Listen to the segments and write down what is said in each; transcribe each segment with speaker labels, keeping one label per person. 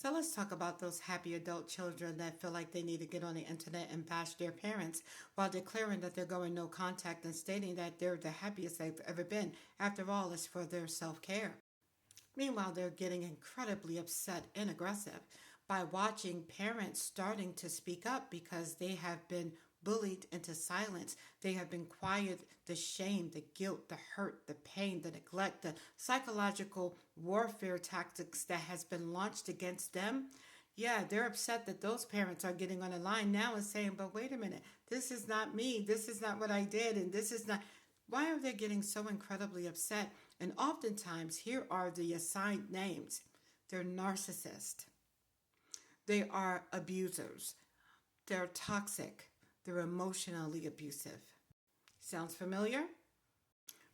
Speaker 1: So let's talk about those happy adult children that feel like they need to get on the internet and bash their parents while declaring that they're going no contact and stating that they're the happiest they've ever been. After all, it's for their self care. Meanwhile, they're getting incredibly upset and aggressive by watching parents starting to speak up because they have been bullied into silence. They have been quiet. The shame, the guilt, the hurt, the pain, the neglect, the psychological warfare tactics that has been launched against them. Yeah, they're upset that those parents are getting on the line now and saying, but wait a minute, this is not me. This is not what I did. And this is not. Why are they getting so incredibly upset? And oftentimes, here are the assigned names. They're narcissists. They are abusers. They're toxic. They're emotionally abusive. Sounds familiar?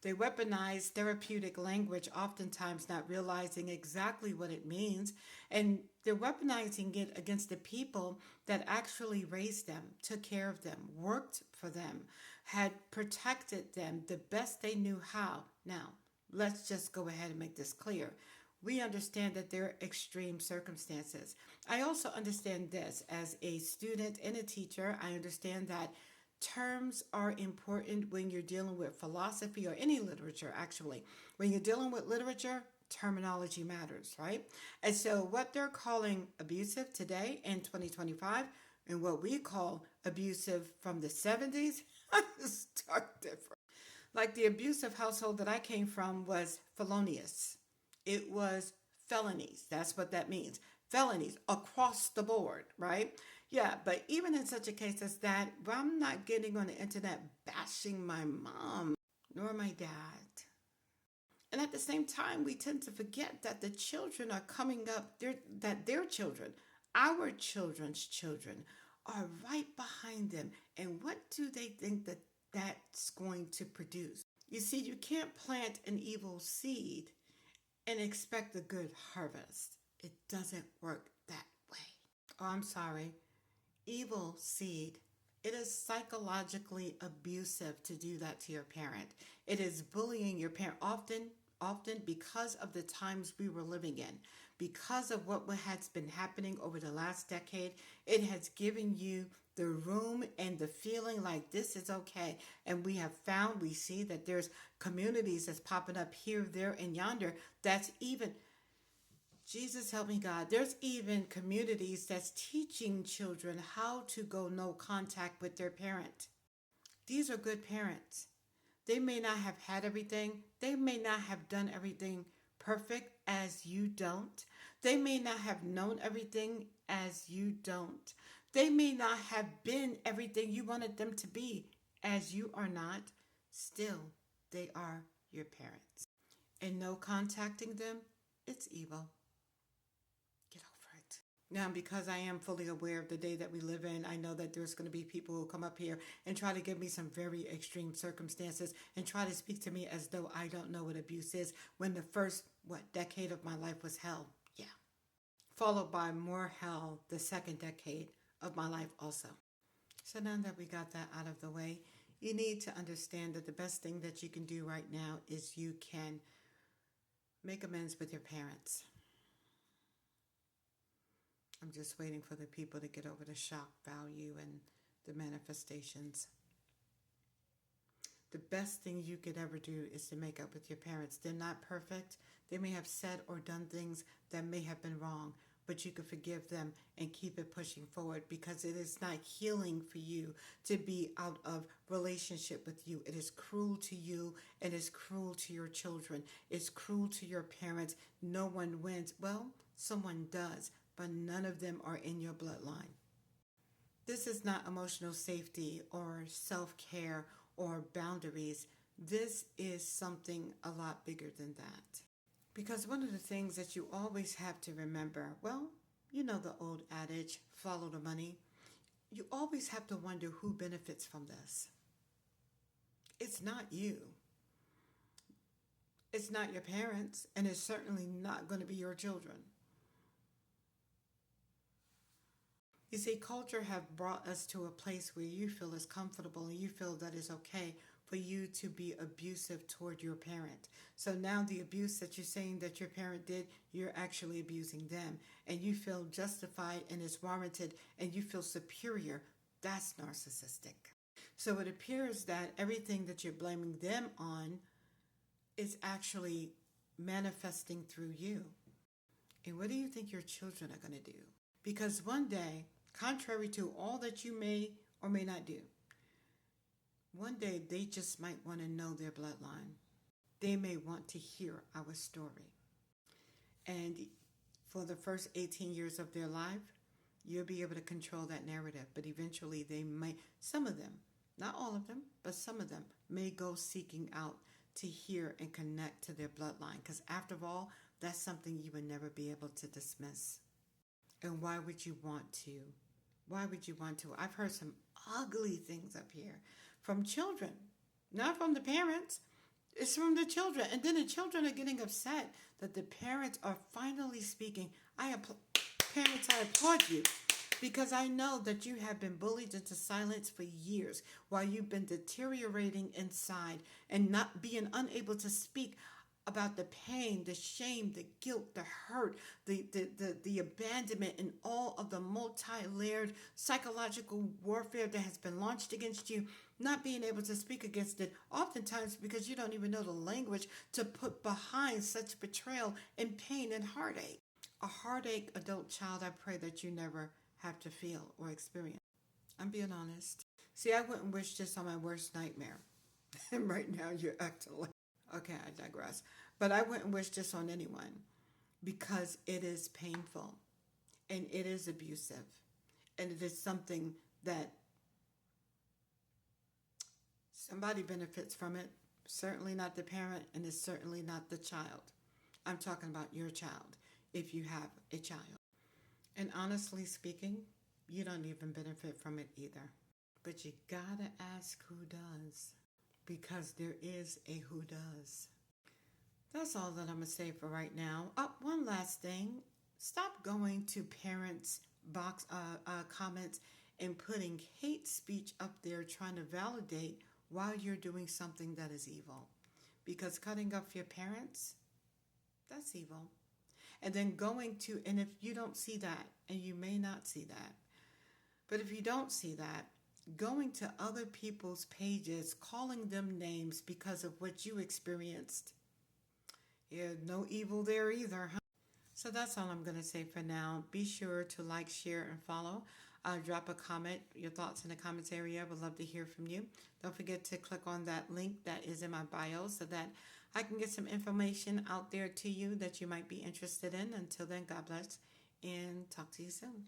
Speaker 1: They weaponize therapeutic language, oftentimes not realizing exactly what it means. And they're weaponizing it against the people that actually raised them, took care of them, worked for them, had protected them the best they knew how. Now, let's just go ahead and make this clear. We understand that there are extreme circumstances. I also understand this as a student and a teacher. I understand that terms are important when you're dealing with philosophy or any literature, actually. When you're dealing with literature, terminology matters, right? And so, what they're calling abusive today in 2025 and what we call abusive from the 70s is stark different. Like the abusive household that I came from was felonious. It was felonies. That's what that means. Felonies across the board, right? Yeah, but even in such a case as that, well, I'm not getting on the internet bashing my mom nor my dad. And at the same time, we tend to forget that the children are coming up, that their children, our children's children, are right behind them. And what do they think that that's going to produce? You see, you can't plant an evil seed and expect a good harvest. It doesn't work that way. Oh, I'm sorry. Evil seed. It is psychologically abusive to do that to your parent. It is bullying your parent often because of the times we were living in, because of what has been happening over the last decade. It has given you the room and the feeling like this is okay. And we see that there's communities that's popping up here, there, and yonder that's even Jesus help me, God. There's even communities that's teaching children how to go no contact with their parent. These are good parents. They may not have had everything, they may not have done everything perfect as you don't. They may not have known everything as you don't. They may not have been everything you wanted them to be as you are not. Still, they are your parents. And no contacting them, it's evil. Get over it. Now, because I am fully aware of the day that we live in, I know that there's going to be people who come up here and try to give me some very extreme circumstances and try to speak to me as though I don't know what abuse is when the first, decade of my life was hell. Yeah. Followed by more hell the second decade of my life also. So now that we got that out of the way, you need to understand that the best thing that you can do right now is you can make amends with your parents. I'm just waiting for the people to get over the shock value and the manifestations. The best thing you could ever do is to make up with your parents. They're not perfect. They may have said or done things that may have been wrong, but you can forgive them and keep it pushing forward because it is not healing for you to be out of relationship with you. It is cruel to you. It is cruel to your children. It's cruel to your parents. No one wins. Well, someone does, but none of them are in your bloodline. This is not emotional safety or self-care or boundaries. This is something a lot bigger than that. Because one of the things that you always have to remember, well, you know the old adage, follow the money. You always have to wonder who benefits from this. It's not you. It's not your parents, and it's certainly not going to be your children. You see, culture have brought us to a place where you feel is comfortable and you feel that is okay for you to be abusive toward your parent. So now the abuse that you're saying that your parent did, you're actually abusing them. And you feel justified and it's warranted and you feel superior. That's narcissistic. So it appears that everything that you're blaming them on is actually manifesting through you. And what do you think your children are going to do? Because one day, contrary to all that you may or may not do, one day they just might want to know their bloodline. They may want to hear our story. And for the first 18 years of their life, you'll be able to control that narrative. But eventually they may, some of them, not all of them, but some of them may go seeking out to hear and connect to their bloodline. Because after all, that's something you would never be able to dismiss. And why would you want to? Why would you want to? I've heard some ugly things up here from children, not from the parents. It's from the children. And then the children are getting upset that the parents are finally speaking. Parents, I applaud you because I know that you have been bullied into silence for years while you've been deteriorating inside and not being unable to speak about the pain, the shame, the guilt, the hurt, the abandonment, and all of the multi-layered psychological warfare that has been launched against you, not being able to speak against it, oftentimes because you don't even know the language to put behind such betrayal and pain and heartache. A heartache adult child, I pray that you never have to feel or experience. I'm being honest. See, I wouldn't wish this on my worst nightmare. And right now you're acting like, okay, I digress. But I wouldn't wish this on anyone because it is painful and it is abusive. And it is something that somebody benefits from it. Certainly not the parent, and it's certainly not the child. I'm talking about your child, if you have a child. And honestly speaking, you don't even benefit from it either. But you gotta ask who does. Because there is a who does. That's all that I'm going to say for right now. One last thing. Stop going to parents' box comments and putting hate speech up there trying to validate while you're doing something that is evil. Because cutting off your parents, that's evil. And then and if you don't see that, and you may not see that, but if you don't see that, going to other people's pages, calling them names because of what you experienced. Yeah, no evil there either, huh? So that's all I'm going to say for now. Be sure to like, share, and follow. Drop a comment, your thoughts in the comments area. I would love to hear from you. Don't forget to click on that link that is in my bio so that I can get some information out there to you that you might be interested in. Until then, God bless and talk to you soon.